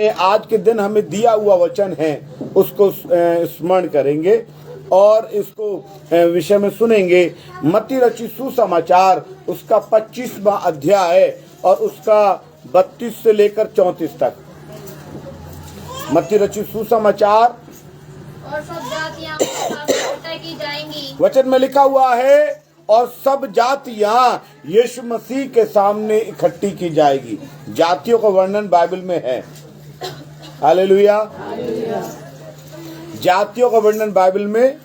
आज के दिन हमें दिया हुआ वचन है उसको स्मरण करेंगे और इसको विषय में सुनेंगे। मत्ती रचित सुसमाचार उसका 25वां अध्याय और उसका 32 से लेकर 34 तक। मत्ती रचित सुसमाचार और सब जातियां इकट्ठा की जाएंगी। वचन में लिखा हुआ है और सब जातियां यीशु मसीह के सामने इकट्ठी की जाएगी। जातियों का वर्णन बाइबल में है। हालेलुया। जातियों का वर्णन बाइबल में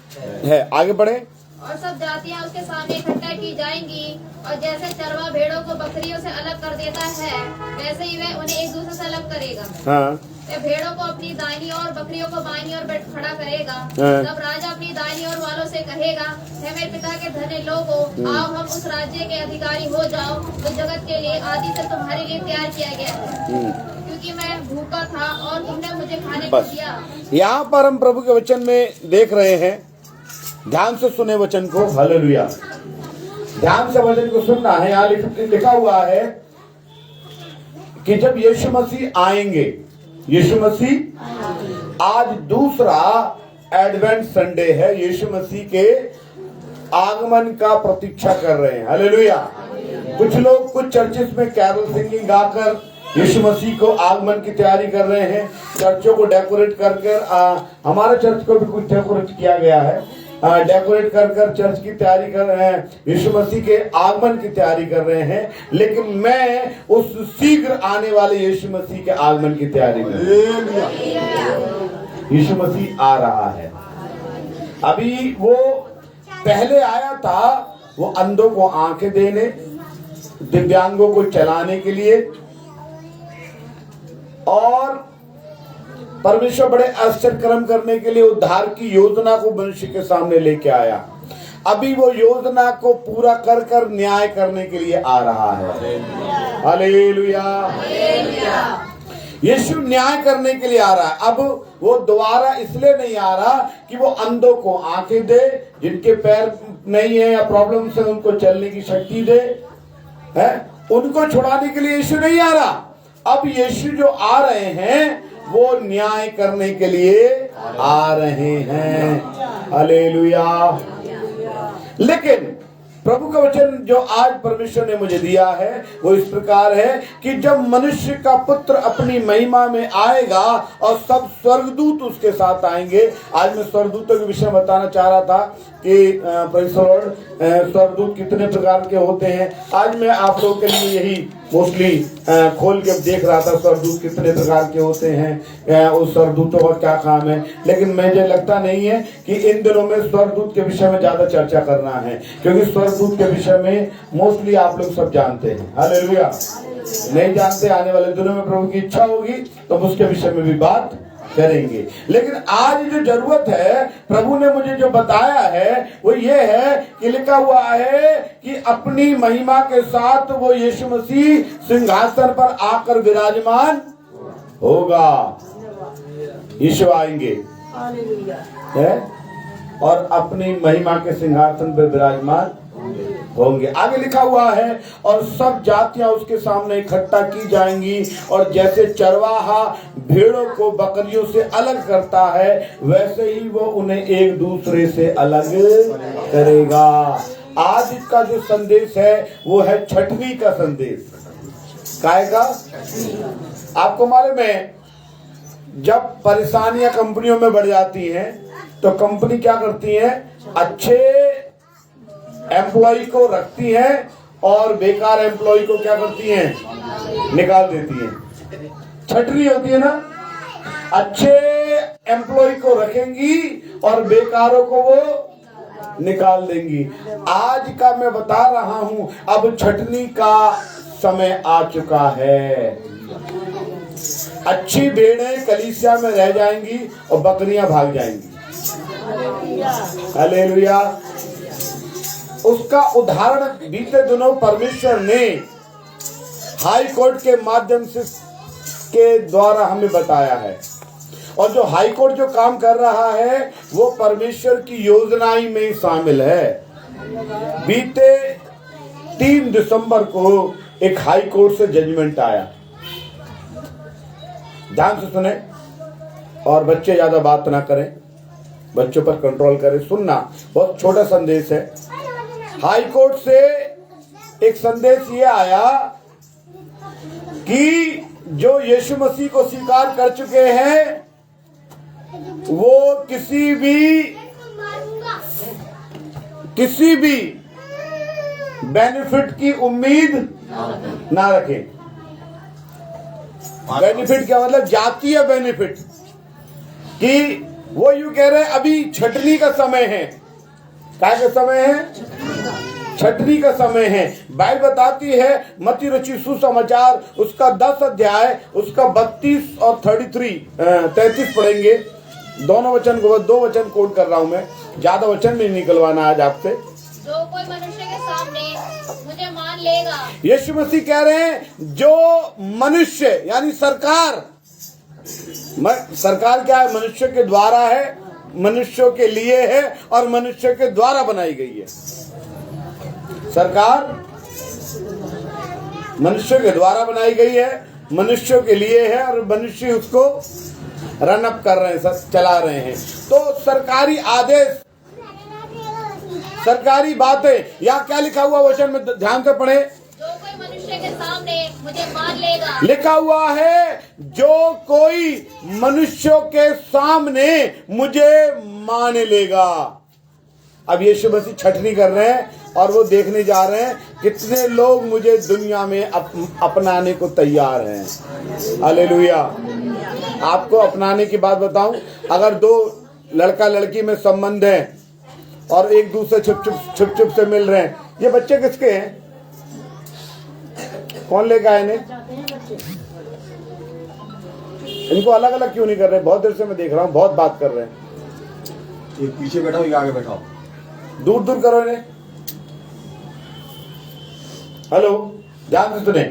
है। आगे बढ़े। और सब जातियां उसके सामने इकट्ठा की जाएंगी और जैसे चरवा भेड़ों को बकरियों से अलग कर देता है वैसे ही वह उन्हें एक दूसरे से अलग करेगा। हाँ। वह भेड़ों को अपनी दाहिनी और बकरियों को बाईं ओर खड़ा करेगा। हाँ। तब राजा अपनी दाहिनी ओर वालों से कहेगा, हे मेरे पिता के धन्य लोगों, आओ हम उस राज्य के अधिकारी हो जाओ जो जगत के लिए आदि से तुम्हारे लिए तैयार किया गया है, क्योंकि मैं भूखा था और तुमने मुझे खाने को दिया। यहाँ पर हम प्रभु के वचन में देख रहे हैं। ध्यान से सुने वचन को। हालेलुया। ध्यान से वचन को सुनना है। यहाँ लिखा हुआ है कि जब यीशु मसीह आएंगे, यीशु मसीह आज दूसरा एडवेंट संडे है, यीशु मसीह के आगमन का प्रतीक्षा कर रहे हैं। हालेलुया। कुछ लोग कुछ चर्चेस में कैरल सिंगिंग गाकर यीशु मसीह को आगमन की तैयारी कर रहे हैं। चर्चों को डेकोरेट कर हमारे चर्च को भी कुछ डेकोरेट किया गया है। डेकोरेट कर चर्च की तैयारी कर रहे हैं, यीशु मसीह के आगमन की तैयारी कर रहे हैं। लेकिन मैं उस शीघ्र आने वाले यीशु मसीह के आगमन की तैयारी में। यीशु मसीह आ रहा है। अभी वो पहले आया था, वो अंधों को आंखें देने, दिव्यांगों को चलाने के लिए, और परमेश्वर बड़े आश्चर्य कर्म करने के लिए उद्धार की योजना को मनुष्य के सामने लेके आया। अभी वो योजना को पूरा कर कर न्याय करने के लिए आ रहा है। हालेलुया। यीशु न्याय करने के लिए आ रहा है। अब वो दोबारा इसलिए नहीं आ रहा कि वो अंधों को आंखें दे, जिनके पैर नहीं है या प्रॉब्लम से उनको चलने की शक्ति दे, है उनको छुड़ाने के लिए यीशु नहीं आ रहा। अब यीशु जो आ रहे हैं वो न्याय करने के लिए आ रहे हैं। हालेलुया। लेकिन प्रभु का वचन जो आज परमेश्वर ने मुझे दिया है वो इस प्रकार है कि जब मनुष्य का पुत्र अपनी महिमा में आएगा और सब स्वर्गदूत उसके साथ आएंगे। आज मैं स्वर्गदूतों के विषय में बताना चाह रहा था कि स्वर्गदूत कितने प्रकार के होते हैं। आज मैं आप लोगों के लिए यही मोस्टली खोल के देख रहा था, स्वर्गदूत कितने प्रकार के होते हैं, उस स्वर्गदूतों का क्या काम है। लेकिन मुझे लगता नहीं है कि इन दिनों में स्वर्गदूत के विषय में ज्यादा चर्चा करना है, क्योंकि स्वर्गदूत के विषय में मोस्टली आप लोग सब जानते हैं। हालेलुया। नहीं जानते, आने वाले दिनों में प्रभु की इच्छा होगी तो उसके विषय में भी बात करेंगे। लेकिन आज जो जरूरत है, प्रभु ने मुझे जो बताया है वो ये है कि लिखा हुआ है कि अपनी महिमा के साथ वो यीशु मसीह सिंहासन पर आकर विराजमान होगा। यीशु आएंगे है और अपनी महिमा के सिंहासन पर विराजमान होंगे। आगे लिखा हुआ है और सब जातियां उसके सामने इकट्ठा की जाएंगी और जैसे चरवाहा भेड़ों को बकरियों से अलग करता है वैसे ही वो उन्हें एक दूसरे से अलग करेगा। आज का जो संदेश है वो है छठवीं का संदेश। काय का? आपको मालूम है जब परेशानियां कंपनियों में बढ़ जाती हैं तो कंपनी क्या करती है, अच्छे एम्प्लॉय को रखती है और बेकार एम्प्लॉय को क्या करती हैं, निकाल देती हैं। छटनी होती है ना, अच्छे एम्प्लॉय को रखेंगी और बेकारों को वो निकाल देंगी। आज का मैं बता रहा हूं, अब छटनी का समय आ चुका है। अच्छी भेड़ें कलीसिया में रह जाएंगी और बकरियां भाग जाएंगी। हालेलुया। उसका उदाहरण बीते दिनों परमेश्वर ने हाई कोर्ट के माध्यम से के द्वारा हमें बताया है। और जो हाई कोर्ट जो काम कर रहा है वो परमेश्वर की योजनाएं में शामिल है। बीते 3 दिसंबर को एक हाई कोर्ट से जजमेंट आया। ध्यान से सुने और बच्चे ज्यादा बात ना करें, बच्चों पर कंट्रोल करें। सुनना, बहुत छोटा संदेश है। हाई कोर्ट से एक संदेश ये आया कि जो यीशु मसीह को स्वीकार कर चुके हैं वो किसी भी बेनिफिट की उम्मीद ना रखें। बेनिफिट क्या मतलब? जातीय बेनिफिट। कि वो यूं कह रहे हैं अभी छटनी का समय है। क्या का समय है? छटनी का समय है। बाइबल बताती है मत्ती रचित सुसमाचार उसका 10 अध्याय उसका 32 और 33 पढ़ेंगे। दोनों वचन को, 2 वचन कोट कर रहा हूं मैं, ज्यादा वचन नहीं निकलवाना आज आपसे। जो कोई मनुष्य के सामने मुझे मान लेगा, यीशु मसीह कह रहे हैं जो मनुष्य यानी सरकार क्या है? मनुष्य के द्वारा है, मनुष्यों के लिए है और मनुष्य के द्वारा बनाई गई है। सरकार मनुष्य के द्वारा बनाई गई है, मनुष्यों के लिए है और मनुष्य उसको रन अप कर रहे हैं, सब चला रहे हैं। तो सरकारी आदेश, सरकारी बातें, या क्या लिखा हुआ वचन में ध्यान से पढ़े। जो कोई मनुष्य के सामने मुझे मान लेगा, लिखा हुआ है जो कोई मनुष्यों के सामने मुझे मान लेगा। अब यीशु मसीह छटनी कर रहे हैं और वो देखने जा रहे हैं कितने लोग मुझे दुनिया में अपनाने को तैयार हैं। हालेलुया। आपको अपनाने की बात बताऊं, अगर 2 लड़का लड़की में संबंध है और एक दूसरे छुप छुप से मिल रहे हैं, ये बच्चे किसके हैं? कौन लेकर आए इन्हें? इनको अलग अलग क्यों नहीं कर रहे? बहुत देर से मैं देख रहा हूँ, बहुत बात कर रहे हैं। एक पीछे बैठाओ, एक आगे बैठाओ, दूर दूर करो इन्हें। हेलो, ध्यान से सुने।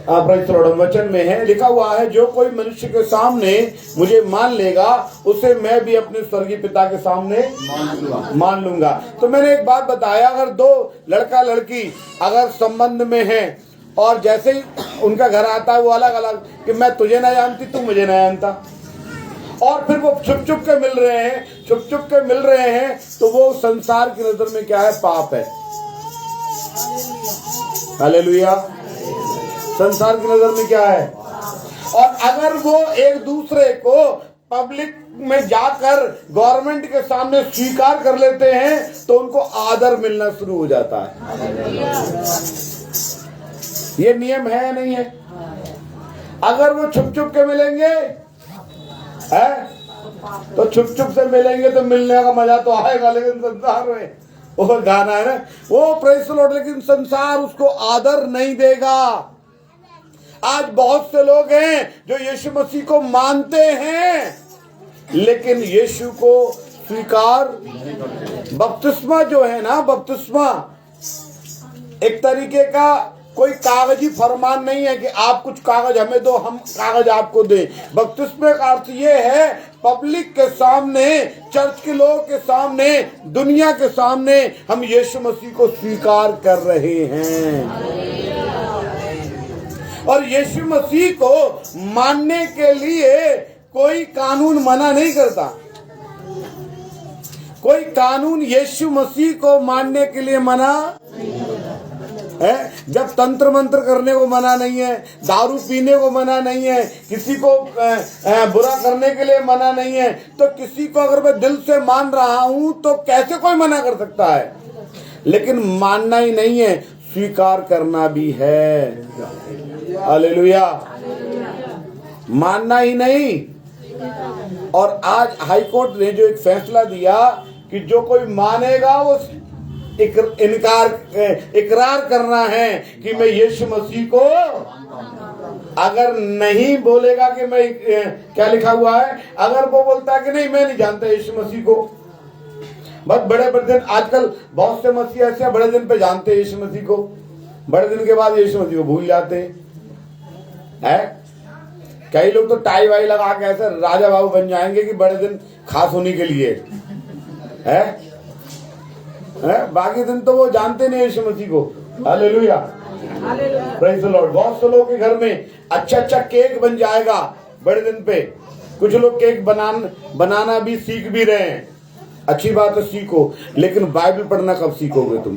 वचन में है, लिखा हुआ है जो कोई मनुष्य के सामने मुझे मान लेगा उसे मैं भी अपने स्वर्गीय पिता के सामने मान लूंगा। तो मैंने एक बात बताया, अगर 2 लड़का लड़की अगर संबंध में है और जैसे ही उनका घर आता है वो अलग अलग, कि मैं तुझे ना जानती तू मुझे ना जानता, और फिर वो छुप छुप के मिल रहे हैं, तो वो संसार की नजर में क्या है? पाप है। हालेलुया। संसार की नजर में क्या है? और अगर वो एक दूसरे को पब्लिक में जाकर गवर्नमेंट के सामने स्वीकार कर लेते हैं तो उनको आदर मिलना शुरू हो जाता है। ये नियम है या नहीं है? अगर वो छुप छुप के मिलेंगे है तो छुप छुप से मिलेंगे तो मिलने का मजा तो आएगा, लेकिन संसार में वो गाना है ना, वो प्रेज़ द लॉर्ड, लेकिन संसार उसको आदर नहीं देगा। आज बहुत से लोग हैं जो यीशु मसीह को मानते हैं लेकिन यीशु को स्वीकार, बपतिस्मा जो है ना, बपतिस्मा एक तरीके का कोई कागजी फरमान नहीं है कि आप कुछ कागज हमें दो हम कागज आपको दें। बपतिस्मे का अर्थ ये है पब्लिक के सामने, चर्च के लोगों के सामने, दुनिया के सामने हम यीशु मसीह को स्वीकार कर रहे हैं। और यीशु मसीह को मानने के लिए कोई कानून मना नहीं करता। कोई कानून यीशु मसीह को मानने के लिए मना है। जब तंत्र मंत्र करने को मना नहीं है, दारू पीने को मना नहीं है, किसी को बुरा करने के लिए मना नहीं है, तो किसी को अगर मैं दिल से मान रहा हूं तो कैसे कोई मना कर सकता है? लेकिन मानना ही नहीं है, स्वीकार करना भी है। हालेलुया। मानना ही नहीं। और आज हाई कोर्ट ने जो एक फैसला दिया कि जो कोई मानेगा वो इकरार करना है कि मैं यीशु मसीह को, अगर नहीं बोलेगा कि मैं, क्या लिखा हुआ है, अगर वो बोलता है कि नहीं मैं नहीं जानता यीशु मसीह को, बहुत बड़े दिन, आजकल बहुत से मसीह ऐसे बड़े दिन पे जानते हैं यीशु मसीह को, बड़े दिन के बाद यीशु मसीह को भूल जाते हैं। कई लोग तो टाई वाई लगा के ऐसे राजा बाबू बन जाएंगे कि बड़े दिन खास होने के लिए है। बाकी दिन तो वो जानते नहीं यीशु मसीह को। Hallelujah, praise the Lord. बहुत से लोगों के घर में अच्छा अच्छा केक बन जाएगा, बड़े दिन पे। कुछ लोग केक बनाना भी सीख भी रहे हैं, अच्छी बात है, सीखो, लेकिन बाइबल पढ़ना कब सीखोगे तुम?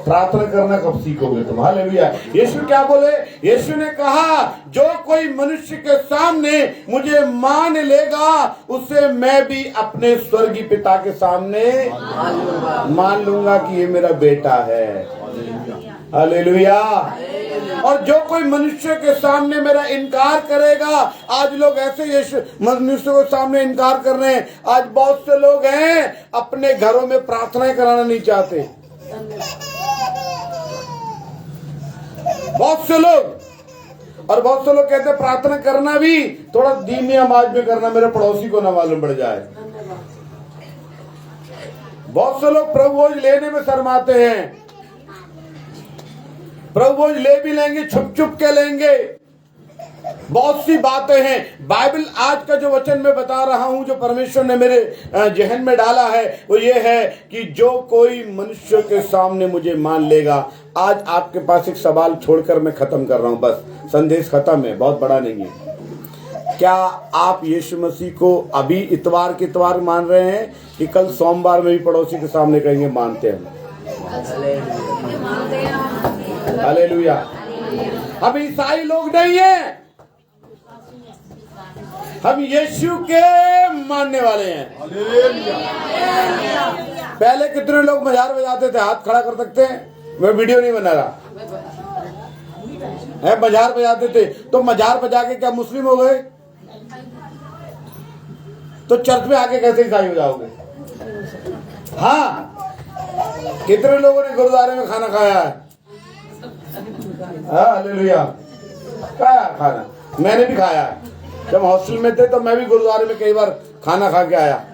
प्रार्थना करना कब सीखोगे तुम? हालेलुया। यीशु क्या बोले? यीशु ने कहा जो कोई मनुष्य के सामने मुझे मान लेगा उसे मैं भी अपने स्वर्गीय पिता के सामने मान लूंगा कि ये मेरा बेटा है। हालेलुया। और जो कोई मनुष्य के सामने मेरा इनकार करेगा, आज लोग ऐसे यीशु मनुष्य के सामने इनकार कर रहे हैं। आज बहुत से लोग हैं अपने घरों में प्रार्थनाएं कराना नहीं चाहते, बहुत से लोग। और बहुत से लोग कहते हैं प्रार्थना करना भी थोड़ा धीमी आवाज में करना, मेरे पड़ोसी को ना मालूम पड़ जाए। बहुत से लोग प्रभु भोज लेने में शर्माते हैं। प्रभु भोज ले भी लेंगे, छुप छुप के लेंगे। बहुत सी बातें हैं। बाइबल आज का जो वचन मैं बता रहा हूं, जो परमेश्वर ने मेरे जहन में डाला है, वो ये है कि जो कोई मनुष्य के सामने मुझे मान लेगा। आज आपके पास एक सवाल छोड़कर मैं खत्म कर रहा हूं, बस संदेश खत्म है, बहुत बड़ा नहीं है। क्या आप यीशु मसीह को अभी इतवार के इतवार मान रहे हैं कि कल सोमवार में भी पड़ोसी के सामने कहेंगे मानते हैं? हालेलुया। हम ईसाई लोग नहीं हैं, हम यीशु के मानने वाले हैं। पहले कितने लोग मजार बजाते थे? हाथ खड़ा कर सकते हैं? मैं वीडियो नहीं बना रहा है। मजार बजाते थे तो मजार बजा के क्या मुस्लिम हो गए? तो चर्च में आके कैसे ईसाई हो जाओगे? हाँ, कितने लोगों ने गुरुद्वारे में खाना खाया है? हालेलुया। खाया खाना, मैंने भी खाया है। जब हॉस्टल में थे तो मैं भी गुरुद्वारे में कई बार खाना खा के आया।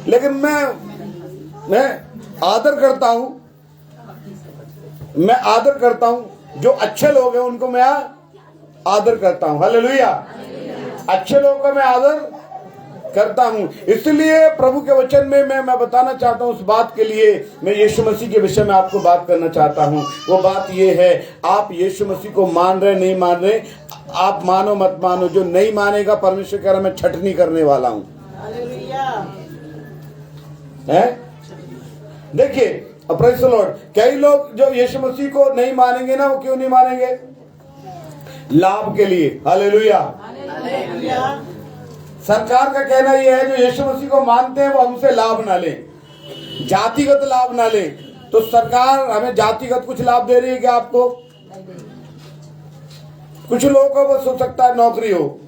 लेकिन मैं आदर करता हूं, मैं आदर करता हूं। जो अच्छे लोग हैं उनको मैं आदर करता हूं। हालेलुया। अच्छे लोगों का मैं आदर करता हूं। इसलिए प्रभु के वचन में मैं बताना चाहता हूं, उस बात के लिए मैं यीशु मसीह के विषय में आपको बात करना चाहता हूं। वो बात ये है, आप यीशु मसीह को मान रहे नहीं मान रहे, आप मानो मत मानो, जो नहीं मानेगा परमेश्वर कह रहा मैं छटनी करने वाला हूं। देखिए, प्रेज़ द लॉर्ड, कई लोग जो यीशु मसीह को नहीं मानेंगे ना, वो क्यों नहीं मानेंगे? लाभ के लिए। हालेलुया। सरकार का कहना यह है जो यीशु मसीह को मानते हैं वो हमसे लाभ ना लें, जातिगत लाभ ना लें। तो सरकार हमें जातिगत कुछ लाभ दे रही है क्या आपको? कुछ लोगों को बस हो सकता है नौकरी हो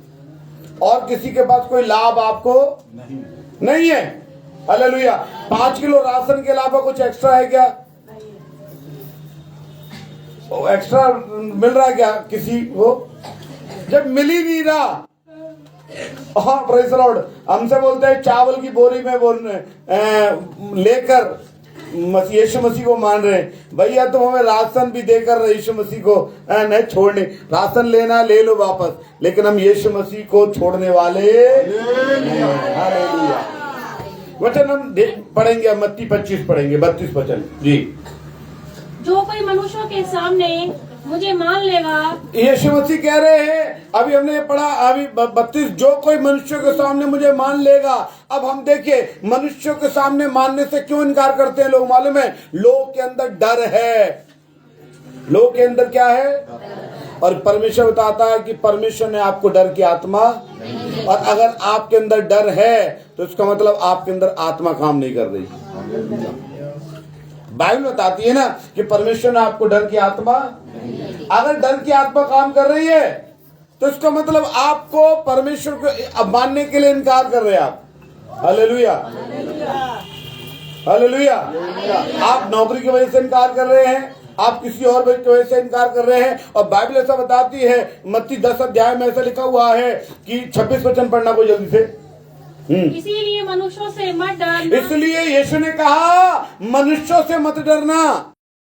और किसी के पास कोई लाभ आपको नहीं है। हालेलुया। 5 किलो राशन के अलावा कुछ एक्स्ट्रा है क्या? एक्स्ट्रा मिल रहा है क्या किसी को? जब मिल ही नहीं रहा, हाँ प्रेज़ द लॉर्ड, हमसे बोलते हैं चावल की बोरी में लेकर यीशु मसीह को मान रहे हैं। भैया तुम हमें राशन भी देकर यीशु मसीह को नहीं छोड़ने, राशन लेना ले लो वापस, लेकिन हम यीशु मसीह को छोड़ने वाले। हालेलुया। वचन हम पढ़ेंगे, मत्ती 25 पढ़ेंगे, 32 वचन जी। जो कोई मनुष्यों के सामने मुझे मान लेगा, यीशु मसीह कह रहे हैं, अभी हमने ये पढ़ा, अभी 32, जो कोई मनुष्यों के सामने मुझे मान लेगा। अब हम देखिए मनुष्यों के सामने मानने से क्यों इनकार करते हैं लोग, मालूम है? लोग के अंदर डर है। लोग के अंदर क्या है? और परमेश्वर बताता है कि परमेश्वर ने आपको डर की आत्मा, और अगर आपके अंदर डर है तो इसका मतलब आपके अंदर आत्मा काम नहीं कर रही। बाइबल बताती है ना कि परमेश्वर ने आपको डर की आत्मा, अगर डर की आत्मा काम कर रही है तो इसका मतलब आपको परमेश्वर को मानने के लिए इनकार कर रहे हैं आप। हालेलुया। हालेलुया। आप नौकरी की वजह से इनकार कर रहे हैं, आप किसी और की वजह से इनकार कर रहे हैं। और बाइबल ऐसा बताती है, मत्ती 10 अध्याय में ऐसा लिखा हुआ है कि 26 वचन पढ़ना कोई जल्दी से। इसीलिए मनुष्यों से मत डरना। इसलिए यीशु ने कहा मनुष्यों से मत डरना।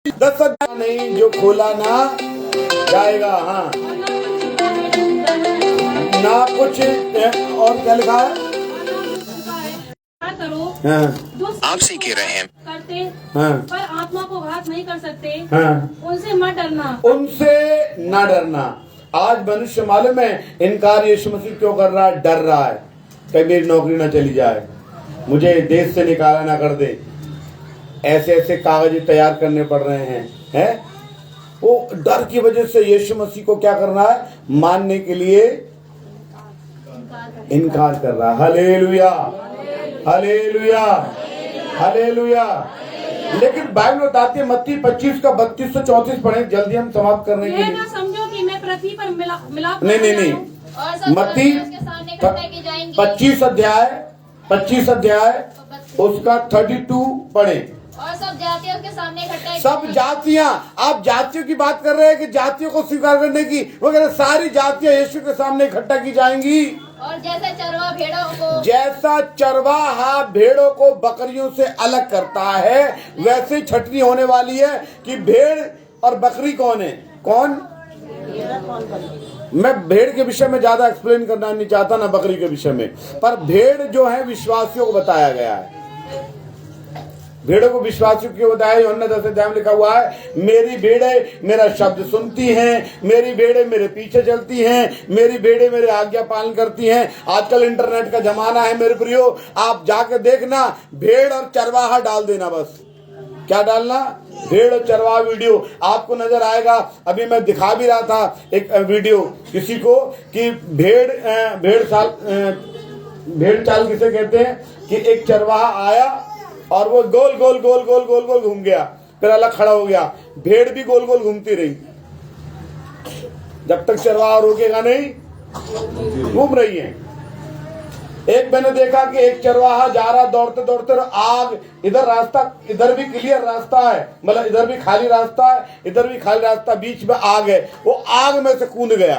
10 अध्याय नहीं जो खोला ना जाएगा। हाँ, ना कुछ और क्या लिखा है? करो हाँ, आप सीख रहे हैं करते, हाँ, पर आत्मा को घात नहीं कर सकते, हाँ, उनसे मत डरना। उनसे ना डरना। आज मनुष्य मालूम है इनकार यीशु मसीह क्यों कर रहा है? डर रहा है कहीं मेरी नौकरी ना चली जाए, मुझे देश से निकाला ना कर दे, ऐसे ऐसे कागज तैयार करने पड़ रहे हैं। वो डर की वजह से यीशु मसीह को क्या करना है? मानने के लिए इनकार कर रहा है। Hallelujah, hallelujah, hallelujah. लेकिन बाइबल बताती है मत्ती 25 का 32 से 34 पढ़े, जल्दी हम समाप्त करने के ये लिए। ना समझो कि मैं पृथ्वी पर मिलाप नहीं, और सब मत्ती जातियाँ उसके सामने इकट्ठा की जाएंगी। 25 अध्याय उसका 32 पढ़े। और सब जातियाँ उसके सामने इकट्ठा की सब जातियां, आप जातियों की बात कर रहे हैं कि जातियों को स्वीकार करने की, वो कह रहे सारी जातियां यीशु के सामने इकट्ठा की जाएंगी। और जैसे चरवा भेड़ों को, जैसा चरवाहा भेड़ों को बकरियों से अलग करता है, वैसे ही छटनी होने वाली है कि भेड़ और बकरी कौन है? कौन? मैं भेड़ के विषय में ज्यादा एक्सप्लेन करना नहीं चाहता, ना बकरी के विषय में, पर भेड़ जो है विश्वासियों को बताया गया है। भेड़ों को विश्वासियों क्यों बताया? यूहन्ना 10 अध्याय में लिखा हुआ है, मेरी भेड़ें मेरा शब्द सुनती हैं, मेरी भेड़ें मेरे पीछे चलती हैं, मेरी भेड़ें मेरे आज्ञा पालन करती हैं। आजकल इंटरनेट का जमाना है मेरे प्रियो, आप जाके देखना, भेड़ और चरवाहा डाल देना, बस क्या डालना? भेड़ और चरवाहा वीडियो आपको नजर आएगा। अभी मैं दिखा भी रहा था एक वीडियो किसी को कि भेड़ चाल किसे कहते हैं, कि एक चरवाहा आया और वो गोल गोल गोल गोल गोल गोल घूम गया, फिर अलग खड़ा हो गया, भेड़ भी गोल गोल घूमती रही, जब तक चरवाहा रोकेगा नहीं घूम रही है। एक मैंने देखा कि एक चरवाहा जा रहा दौड़ते दौड़ते, आग, इधर रास्ता, इधर भी क्लियर रास्ता है, मतलब इधर भी खाली रास्ता है, इधर भी खाली रास्ता, बीच में आग है, वो आग में से कूद गया।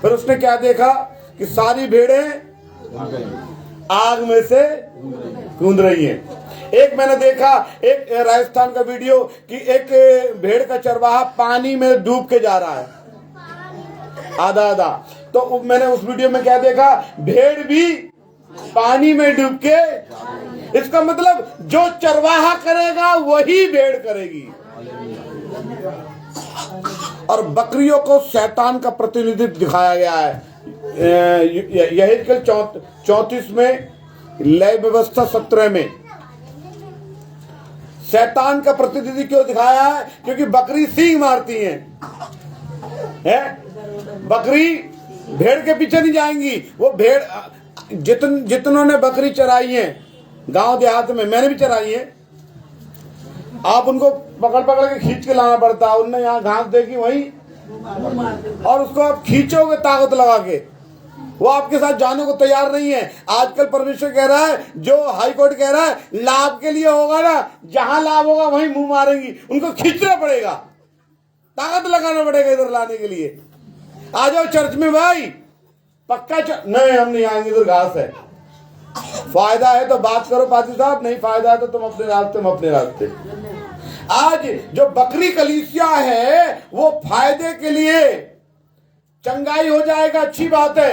फिर उसने क्या देखा कि सारी भेड़ें आग में से कूद रही हैं। एक मैंने देखा एक राजस्थान का वीडियो कि एक भेड़ का चरवाहा पानी में डूब के जा रहा है, आधा आधा। तो मैंने उस वीडियो में क्या देखा? भेड़ भी पानी में डूब के, इसका मतलब जो चरवाहा करेगा वही भेड़ करेगी। और बकरियों को शैतान का प्रतिनिधित्व दिखाया गया है। यहेजकेल 34 में, लय व्यवस्था 17 में शैतान का प्रतिनिधि क्यों दिखाया है? क्योंकि बकरी सींग मारती है? बकरी भेड़ के पीछे नहीं जाएंगी। वो भेड़ जितनों ने बकरी चराई है गांव देहात में, मैंने भी चराई है, आप उनको पकड़ पकड़ के खींच के लाना पड़ता है। उनने यहाँ घास देखी वहीं, और उसको आप खींचोगे ताकत लगा के, वो आपके साथ जाने को तैयार नहीं है। आजकल परमेश्वर कह रहा है, जो हाई कोर्ट कह रहा है, लाभ के लिए होगा ना, जहां लाभ होगा वहीं मुंह मारेंगी, उनको खींचना पड़ेगा, ताकत लगाना पड़ेगा इधर लाने के लिए। आ जाओ चर्च में भाई, पक्का नहीं, हम नहीं आएंगे, इधर घास है। फायदा है तो बात करो पादी साहब, नहीं फायदा है तो तुम अपने रास्ते में अपने रास्ते। आज जो बकरी कलीसिया है वो फायदे के लिए, चंगाई हो जाएगा अच्छी बात है,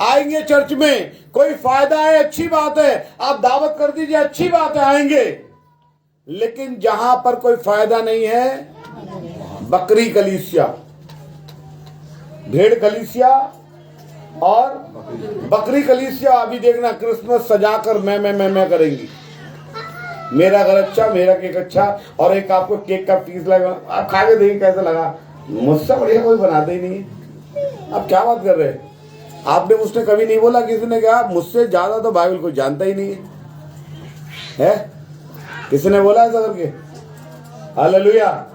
आएंगे चर्च में, कोई फायदा है अच्छी बात है, आप दावत कर दीजिए अच्छी बात है, आएंगे। लेकिन जहां पर कोई फायदा नहीं है, बकरी कलीसिया, भेड़ कलीसिया और बकरी कलीसिया, अभी देखना क्रिसमस सजाकर मैं करेंगी, मेरा घर अच्छा, मेरा केक अच्छा, और एक आपको केक का पीस लगा, आप खा के देखिए कैसा लगा, मुझसे बढ़िया कोई बनाता ही नहीं है। आप क्या बात कर रहे हैं? आपने मुझसे कभी नहीं बोला, किसी ने कहा मुझसे ज्यादा तो बाइबल को जानता ही नहीं है? किसी ने बोला ऐसा करके? हालेलुया।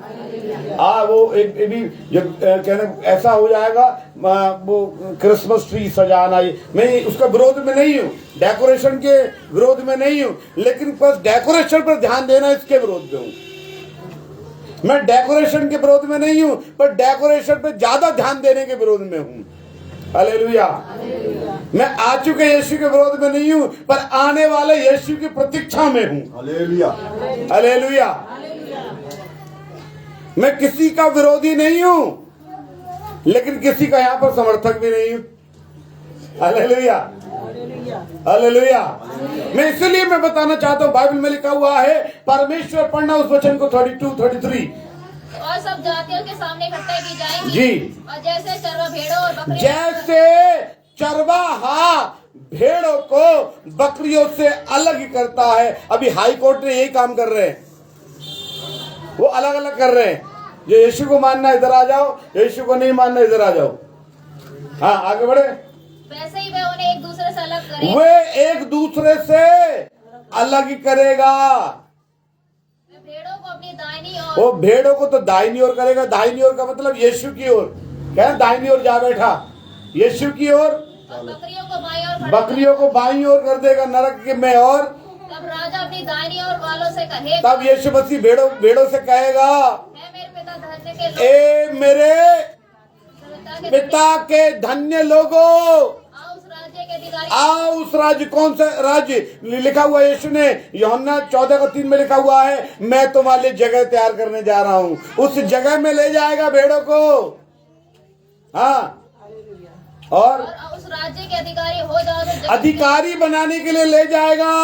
वो एक भी जो कहने ऐसा हो जाएगा, वो क्रिसमस ट्री सजाना, मैं उसका विरोध में नहीं हूँ, डेकोरेशन के विरोध में नहीं हूँ, लेकिन बस डेकोरेशन पर ध्यान देना इसके विरोध में हूँ। मैं डेकोरेशन के विरोध में नहीं हूँ, पर डेकोरेशन पर ज्यादा ध्यान देने के विरोध में हूँ। हालेलुया। मैं आ चुके यीशु के विरोध में नहीं हूँ, पर आने वाले यीशु की प्रतीक्षा में हूँ। Hallelujah, hallelujah. मैं किसी का विरोधी नहीं हूं, लेकिन किसी का यहां पर समर्थक भी नहीं हूं। Hallelujah, hallelujah. मैं इसलिए मैं बताना चाहता हूं, बाइबल में लिखा हुआ है, परमेश्वर पढ़ना उस वचन को 32-33, और सब जातियों के सामने इकट्ठे की जाएंगी जी। और जैसे चरवा भेड़ों और बकरियों जैसे चरवाहा भेड़ों को बकरियों से अलग करता है। अभी हाई कोर्ट ने यही काम कर रहे हैं, वो अलग अलग कर रहे हैं। ये यीशु को मानना इधर आ जाओ, यीशु को नहीं मानना इधर आ जाओ। हाँ, आगे बढ़े। वैसे ही वे उन्हें एक दूसरे से अलग करें। वे एक दूसरे से अलग करेगा। वे भेड़ों को अपनी दाहिनी ओर वो भेड़ों को तो दाहिनी ओर करेगा। दाहिनी ओर का मतलब यीशु की ओर। क्या दाहिनी ओर जा बैठा, यीशु की ओर। और बकरियों को बाईं ओर खड़ा बकरियों को बाईं ओर कर देगा नरक के में। और तब राजा अपनी दाहिनी ओर वालों से कहेगा, तब यीशु मसीह भेड़ों से कहेगा, है मेरे पिता धन्य के लोग, ए मेरे पिता के धन्य लोगों, आओ उस राज्य के अधिकारी। आओ उस राज्य। कौन सा राज्य लिखा हुआ है? यीशु ने यूहन्ना 14:3 में लिखा हुआ है, मैं तुम्हारे लिए जगह तैयार करने जा रहा हूं। उस जगह में ले जाएगा भेड़ों को। हाँ, और उस राज्य के अधिकारी हो जाओ तो जगत अधिकारी बनाने के लिए ले जाएगा।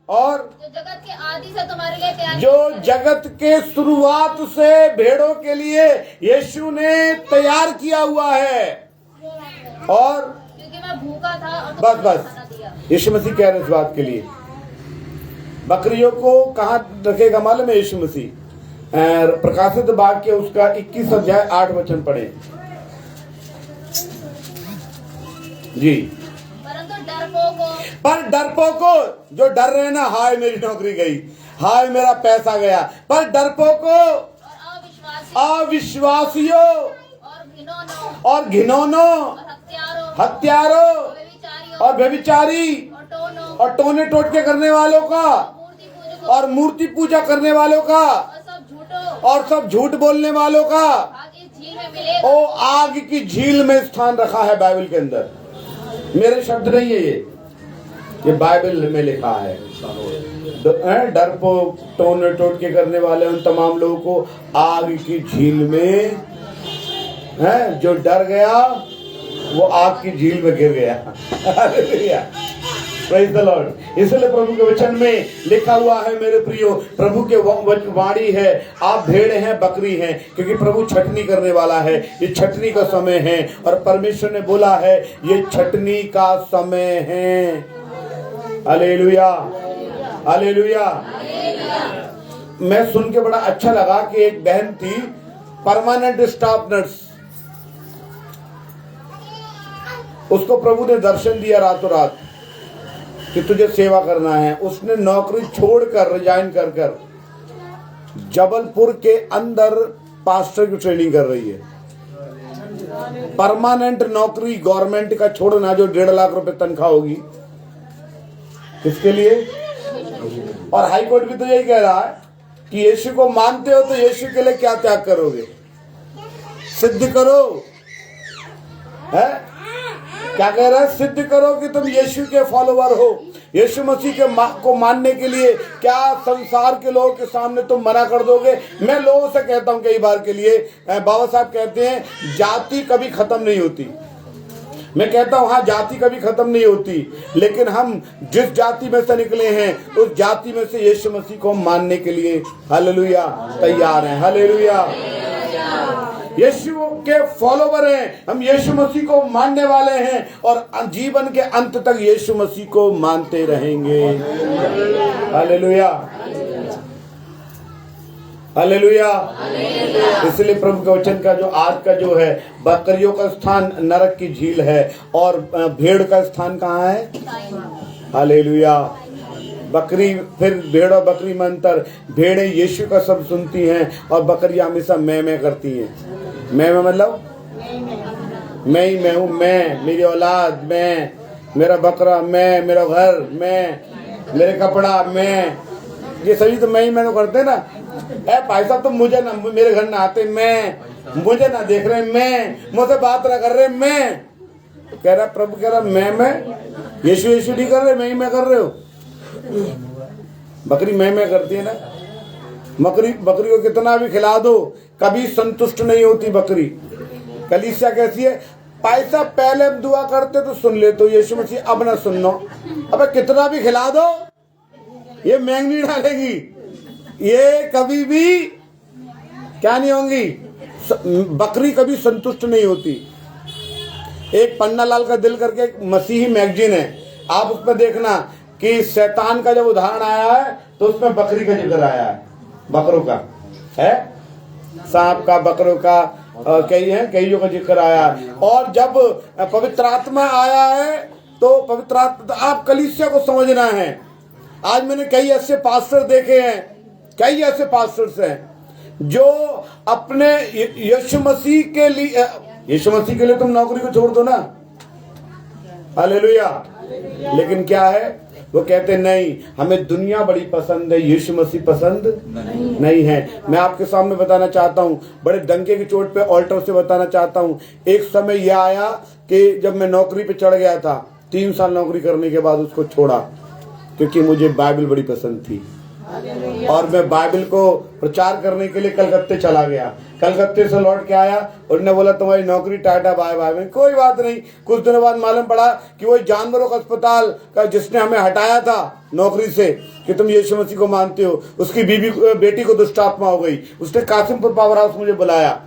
और जो जगत के आदि से तुम्हारे लिए तैयार जो जगत के शुरुआत से भेड़ों के लिए यीशु ने तैयार किया हुआ है। और क्योंकि मैं भूखा था और बस तुमने बस खाना दिया। यीशु मसीह कह रहे इस बात के लिए। बकरियों को कहाँ रखेगा मालूम है? यीशु मसीह प्रकाशित वाक्य उसका 21 अध्याय 8 वचन पढ़े जी। पर डरपोको जो डर रहे ना, हाय मेरी नौकरी गई, हाय मेरा पैसा गया। पर डरपोको और अविश्वासियों और घिनौनों हत्यारों और व्यभिचारी और टोने टोटके करने वालों का और मूर्ति पूजा करने वालों का और सब झूठ बोलने वालों का ओ आग की झील में स्थान रखा है बाइबल के अंदर। मेरे शब्द नहीं है ये बाइबल में लिखा है। डरपोक टोने टोटके करने वाले उन तमाम लोगों को आग की झील में है। जो डर गया वो आग की झील में गिर गया। Praise the Lord. इसलिए प्रभु के वचन में लिखा हुआ है मेरे प्रियो, प्रभु के वाणी है, आप भेड़ हैं बकरी हैं, क्योंकि प्रभु छटनी करने वाला है। ये छटनी का समय है और परमेश्वर ने बोला है ये छटनी का समय है। Hallelujah, hallelujah. मैं सुन के बड़ा अच्छा लगा कि एक बहन थी परमानेंट स्टाफ नर्स, उसको प्रभु ने दर्शन दिया रातों रात कि तुझे सेवा करना है। उसने नौकरी छोड़कर रिजाइन कर कर जबलपुर के अंदर पास्टर की ट्रेनिंग कर रही है। परमानेंट नौकरी गवर्नमेंट का छोड़ना, जो 1.5 लाख रुपए तनख्वाह होगी, किसके लिए? और हाई कोर्ट भी तो यही कह रहा है कि यीशु को मानते हो तो यीशु के लिए क्या त्याग करोगे, सिद्ध करो। है क्या कह रहा है? सिद्ध करो कि तुम यीशु के फॉलोवर हो। यीशु मसीह के को मानने के लिए क्या संसार के लोगों के सामने तुम मना कर दोगे? मैं लोगों से कहता हूं कई बार के लिए, बाबा साहब कहते हैं जाति कभी खत्म नहीं होती। मैं कहता हूं हाँ, जाति कभी खत्म नहीं होती, लेकिन हम जिस जाति में से निकले हैं उस जाति में से यीशु मसीह को मानने के लिए हालेलुया तैयार हैं। हालेलुया। यीशु के फॉलोवर हैं हम, यीशु मसीह को मानने वाले हैं और जीवन के अंत तक यीशु मसीह को मानते रहेंगे। Hallelujah, hallelujah. इसलिए प्रभु के वचन का जो आज का जो है, बकरियों का स्थान नरक की झील है और भेड़ का स्थान कहाँ है? हालेलुया। बकरी, फिर भेड़ और बकरी में अंतर। भेड़ें यीशु का शब्द सुनती हैं और बकरियां हमेशा मैं करती हैं। मैं मतलब मैं ही मैं हूँ, मैं, मेरी औलाद, मैं, मेरा बकरा, मैं, मेरा घर, मैं, मेरे कपड़ा, मैं, ये सभी तो मैं ही मैं तो करते ना। भाई साहब तुम मुझे ना, मेरे घर ना आते, मैं, मुझे ना देख रहे, मैं, मुझसे बात ना कर रहे, मैं। कह रहा प्रभु, कह रहा मैं यीशु यीशु नहीं कर रहे, मैं कर रहे हो। बकरी मैं करती है ना। बकरी को कितना भी खिला दो कभी संतुष्ट नहीं होती बकरी। कलीसिया कैसी है? पैसा पहले हम दुआ करते तो सुन ले, तो यीशु मसीह अब ना सुनना। अबे कितना भी खिला दो ये मैंग नहीं डालेगी, ये कभी भी क्या नहीं होंगी? बकरी कभी संतुष्ट नहीं होती। एक पन्नालाल का दिल करके एक मसीही मैगजीन है, आप उस पर देखना कि शैतान का जब उदाहरण आया है तो उसमें बकरी का जिक्र आया है, बकरों का है, सांप का, बकरों का, कईयों का जिक्र आया है। और जब पवित्र आत्मा आया है तो पवित्र आत्मा, आप कलीसिया को समझना है। आज मैंने कई ऐसे पास्टर देखे हैं, कई ऐसे पास्टर्स हैं जो अपने यीशु मसीह के लिए तुम नौकरी को छोड़ दो ना, हालेलुया। लेकिन क्या है, वो कहते नहीं, हमें दुनिया बड़ी पसंद है, यीशु मसीह पसंद नहीं है। मैं आपके सामने बताना चाहता हूँ, बड़े डंके की चोट पे ऑल्टर से बताना चाहता हूँ। एक समय यह आया कि जब मैं नौकरी पे चढ़ गया था, 3 साल नौकरी करने के बाद उसको छोड़ा, क्योंकि मुझे बाइबल बड़ी पसंद थी और मैं बाइबल को प्रचार करने के लिए कलकत्ते चला गया। कलकत्ते से लौट के आया, उन्होंने बोला तुम्हारी नौकरी टाटा बाय बाय। में कोई बात नहीं। कुछ दिनों बाद मालूम पड़ा कि वही जानवरों का अस्पताल का जिसने हमें हटाया था नौकरी से कि तुम यीशु मसीह को मानते हो, उसकी बेटी को दुष्ट आत्मा हो गई। उसने कासिमपुर पावर हाउस मुझे बुलाया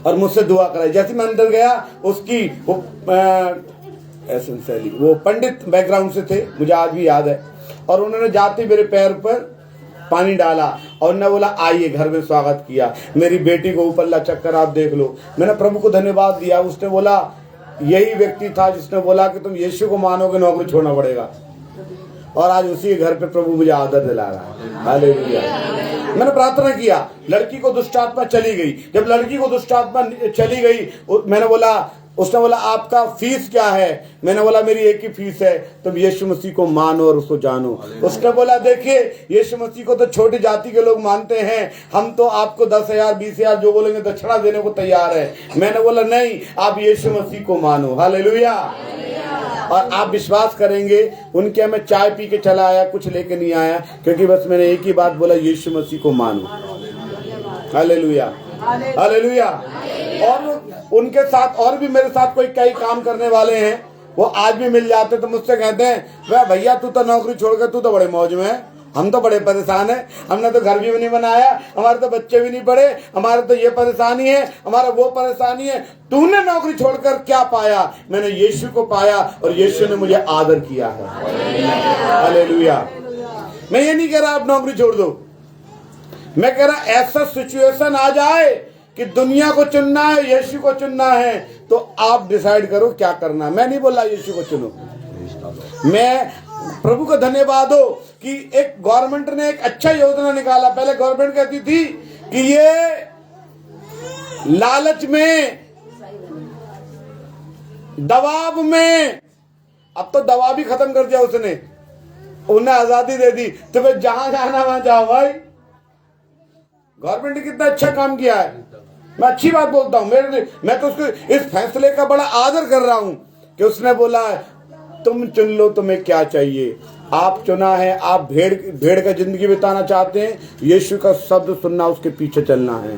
और मुझसे दुआ कराई। जैसे मैं अंदर गया, उसकी वो पंडित बैकग्राउंड से थे, मुझे आज भी याद है, और उन्होंने जाते मेरे पैर पर पानी डाला और उन्होंने बोला आइए, घर में स्वागत किया। मेरी बेटी को ऊपर लचक कर आप देख लो। मैंने प्रभु को धन्यवाद दिया। उसने बोला, यही व्यक्ति था जिसने बोला कि तुम यीशु को मानोगे नौकरी छोड़ना पड़ेगा, और आज उसी घर पे प्रभु मुझे आदर दिला रहा है। हालेलुया। मैंने प्रार्थना किया, लड़की को दुष्ट आत्मा चली गई। जब लड़की को दुष्ट आत्मा चली गई, मैंने बोला, उसने बोला आपका फीस क्या है? मैंने बोला मेरी एक ही फीस है, तुम यीशु मसीह को मानो और उसको जानो। उसने बोला देखिए, यीशु मसीह को तो छोटी जाति के लोग मानते हैं, हम तो आपको 10,000 20,000 जो बोलेंगे दक्षिणा देने को तैयार है। मैंने बोला नहीं, आप यीशु मसीह को मानो। हालेलुया। और आप विश्वास करेंगे, उनके मैं चाय पी के चला आया, कुछ लेके नहीं आया, क्योंकि बस मैंने एक ही बात बोला, यीशु मसीह को मानो। Hallelujah, hallelujah. और उनके साथ और भी मेरे साथ कोई कई काम करने वाले हैं, वो आज भी मिल जाते तो मुझसे कहते हैं, वह भैया तू तो नौकरी छोड़ के तू तो बड़े मौज में है, हम तो बड़े परेशान हैं, हमने तो घर भी नहीं बनाया, हमारे तो बच्चे भी नहीं पढ़े, हमारे तो ये परेशानी है, हमारा वो परेशानी है। तूने नौकरी छोड़कर क्या पाया? मैंने यीशु को पाया और यीशु ने मुझे आदर किया है। हालेलुया। मैं ये नहीं कह रहा आप नौकरी छोड़ दो, मैं कह रहा ऐसा सिचुएशन आ जाए कि दुनिया को चुनना है, यीशु को चुनना है, तो आप डिसाइड करो क्या करना। मैं नहीं बोल रहा यीशु को चुनो। मैं प्रभु का धन्यवाद हो कि एक गवर्नमेंट ने एक अच्छा योजना निकाला। पहले गवर्नमेंट कहती थी कि ये लालच में, दबाव में, अब तो दबाव भी खत्म कर दिया उसने, उन्हें आजादी दे दी, तुम्हें जहां जाना वहां जाओ भाई। गवर्नमेंट ने कितना अच्छा काम किया है, मैं अच्छी बात बोलता हूँ। मैं तो उसको इस फैसले का बड़ा आदर कर रहा हूँ कि उसने बोला तुम चुन लो तुम्हें क्या चाहिए। आप चुना है, आप भेड़ का जिंदगी बिताना चाहते हैं, यीशु का शब्द सुनना, उसके पीछे चलना है।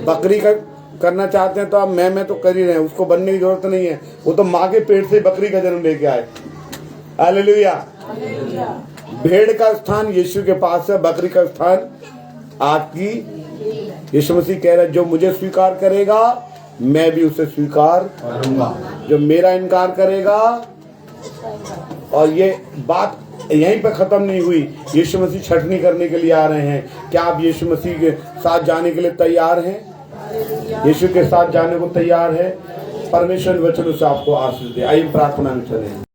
बकरी का करना चाहते हैं तो आप मैं तो कर ही रहे हैं, उसको बनने की जरूरत नहीं है, वो तो माँ के पेट से बकरी का जन्म लेके आए। हालेलुया। भेड़ का स्थान यीशु के पास है, बकरी का स्थान आपकी। यीशु मसीह कह रहा है जो मुझे स्वीकार करेगा मैं भी उसे स्वीकार करूंगा, जो मेरा इनकार करेगा। और ये बात यहीं पर खत्म नहीं हुई, यीशु मसीह छटनी करने के लिए आ रहे हैं। क्या आप यीशु मसीह के साथ जाने के लिए तैयार हैं? यीशु के साथ जाने को तैयार है? परमेश्वर वचन से आपको आशीष दे। आइए प्रार्थना में चलें।